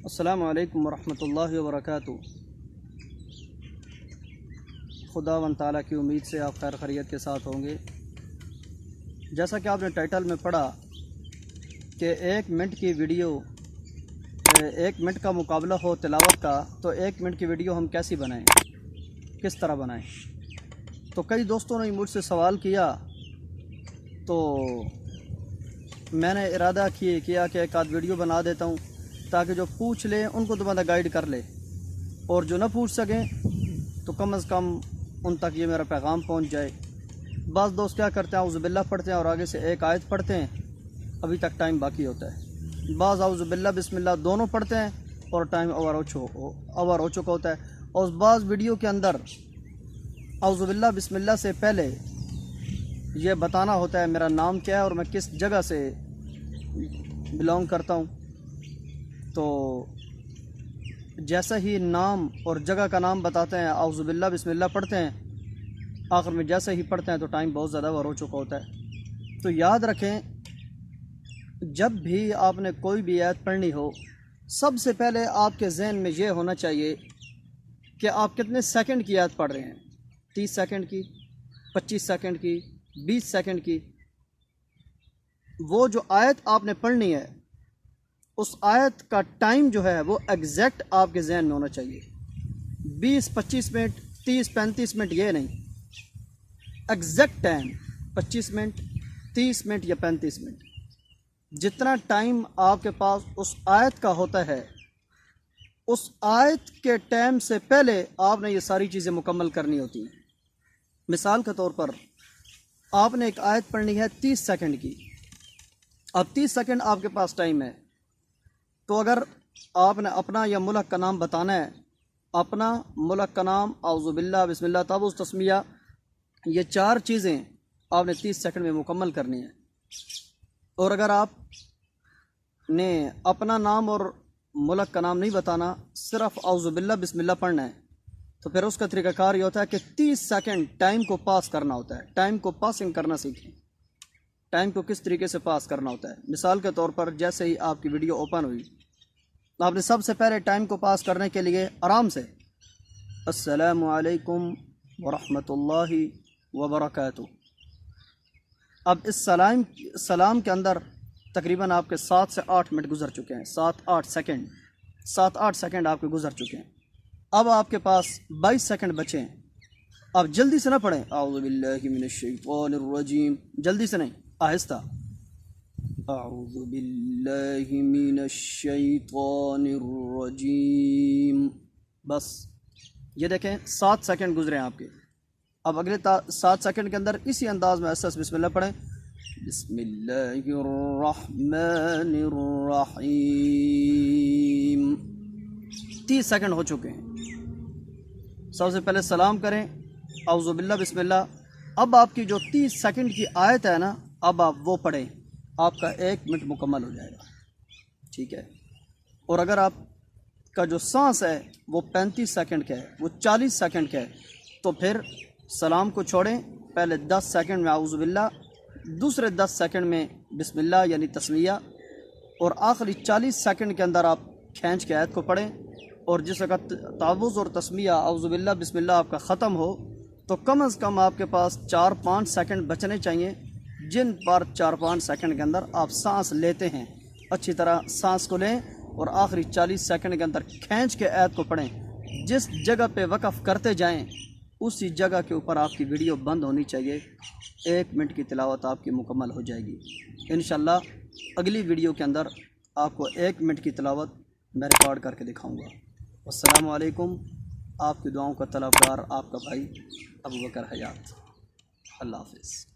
अस्सलामु अलैकुम वरहमतुल्लाहि वबरकातुहू। खुदावंद ताला की उम्मीद से आप खैर खैरियत के साथ होंगे। जैसा कि आपने टाइटल में पढ़ा कि 1 मिनट की वीडियो 1 मिनट का मुकाबला हो तिलावत का, तो 1 मिनट की वीडियो हम कैसी बनाएं, किस तरह बनाएं। तो कई दोस्तों ने मुझसे सवाल किया, तो मैंने इरादा किया कि एक आध वीडियो बना देता हूँ ताकि जो पूछ ले उनको तो बंदा गाइड कर ले, और जो ना पूछ सकें तो कम से कम उन तक ये मेरा पैगाम पहुँच जाए। बाज़ दोस्त क्या करते हैं, औज़ुबिल्लाह पढ़ते हैं और आगे से एक आयत पढ़ते हैं, अभी तक टाइम बाकी होता है। बाज़ औज़ुबिल्लाह बिस्मिल्लाह दोनों पढ़ते हैं और टाइम ओवर हो चुका होता है। और बाज़ वीडियो के अंदर औज़ुबिल्लाह बिस्मिल्लाह से पहले ये बताना होता है मेरा नाम क्या है और मैं किस जगह से बिलोंग करता हूँ। तो जैसा ही नाम और जगह का नाम बताते हैं, औज़ुबिल्लाह बिस्मिल्लाह पढ़ते हैं, आखिर में जैसे ही पढ़ते हैं तो टाइम बहुत ज़्यादा ओवर हो चुका होता है। तो याद रखें, जब भी आपने कोई भी आयत पढ़नी हो, सबसे पहले आपके जहन में ये होना चाहिए कि आप कितने सेकंड की आयत पढ़ रहे हैं। 30 सेकंड की, 25 सेकंड की, 20 सेकंड की। वो जो आयत आपने पढ़नी है, उस आयत का टाइम जो है वो एग्जैक्ट आपके जहन में होना चाहिए। 20-25 मिनट, 30-35 मिनट, ये नहीं, एग्जैक्ट टाइम 25 मिनट, 30 मिनट या 35 मिनट। जितना टाइम आपके पास उस आयत का होता है, उस आयत के टाइम से पहले आपने ये सारी चीज़ें मुकम्मल करनी होती हैं। मिसाल के तौर पर आपने एक आयत पढ़नी है 30 सेकंड की। अब 30 सेकंड आपके पास टाइम है, तो अगर आपने अपना या मुल्क का नाम बताना है, अपना, मुल्क का नाम, औज़ुबिल्लाह बिस्मिल्लाह ताबूज़ तस्मिया, ये 4 चीज़ें आपने 30 सेकंड में मुकम्मल करनी है। और अगर आपने अपना नाम और मुल्क का नाम नहीं बताना, सिर्फ औज़ुबिल्लाह बिस्मिल्लाह पढ़ना है, तो फिर उसका तरीक़ाकार ये होता है कि 30 सेकंड टाइम को पास करना होता है। टाइम को पासिंग करना सीखें, टाइम को किस तरीके से पास करना होता है। मिसाल के तौर पर जैसे ही आपकी वीडियो ओपन हुई, तो आपने सबसे पहले टाइम को पास करने के लिए आराम से अस्सलामु अलैकुम वरहमतुल्लाहि वबरकातुहू। अब इस सलाम के अंदर तकरीबन आपके 7 से 8 मिनट गुजर चुके हैं, 7-8 सेकंड आपके गुजर चुके हैं। अब आपके पास 22 सेकंड बचे हैं। अब जल्दी से ना पढ़ें औज़ु बिल्लाहि मिनश शैतानिर रजीम, जल्दी से नहीं, आहिस्ता। औज़ु बिल्लाहि मिनश शैतानिर रजीम। बस ये देखें, 7 सेकंड गुजरे हैं आपके। अब अगले 7 सेकंड के अंदर इसी अंदाज में ऐसा बिस्मिल्लाह पढ़ें, बिस्मिल्लाहिर रहमानिर रहीम। 30 सेकंड हो चुके हैं। सबसे पहले सलाम करें, औज़ुबिल्लाह बिस्मिल्लाह। अब आपकी जो 30 सेकंड की आयत है ना, अब आप वो पढ़ें, आपका 1 मिनट मुकम्मल हो जाएगा। ठीक है। और अगर आपका जो सांस है वो 35 सेकंड का है, वो 40 सेकंड का है, तो फिर सलाम को छोड़ें, पहले 10 सेकंड में औज़ुबिल्लाह, दूसरे 10 सेकंड में बिस्मिल्लाह यानी तस्मिया, और आखिरी 40 सेकंड के अंदर आप खींच के आयत को पढ़ें। और जिस वक्त तावुज़ और तस्मिया औज़ुबिल्लाह बिस्मिल्लाह आपका ख़त्म हो, तो कम से कम आपके पास 4-5 सेकंड बचने चाहिए, जिन पर 4-5 सेकंड के अंदर आप सांस लेते हैं। अच्छी तरह सांस को लें और आखिरी 40 सेकंड के अंदर खींच के आयत को पढ़ें। जिस जगह पे वक़फ़ करते जाएं, उसी जगह के ऊपर आपकी वीडियो बंद होनी चाहिए। 1 मिनट की तिलावत आपकी मुकम्मल हो जाएगी इंशाअल्लाह। अगली वीडियो के अंदर आपको 1 मिनट की तिलावत मैं रिकॉर्ड करके दिखाऊँगा। अस्सलामु अलैकुम। आपकी दुआओं का तलबगार आपका भाई अबू बकर हयात। अल्लाह हाफ़िज़।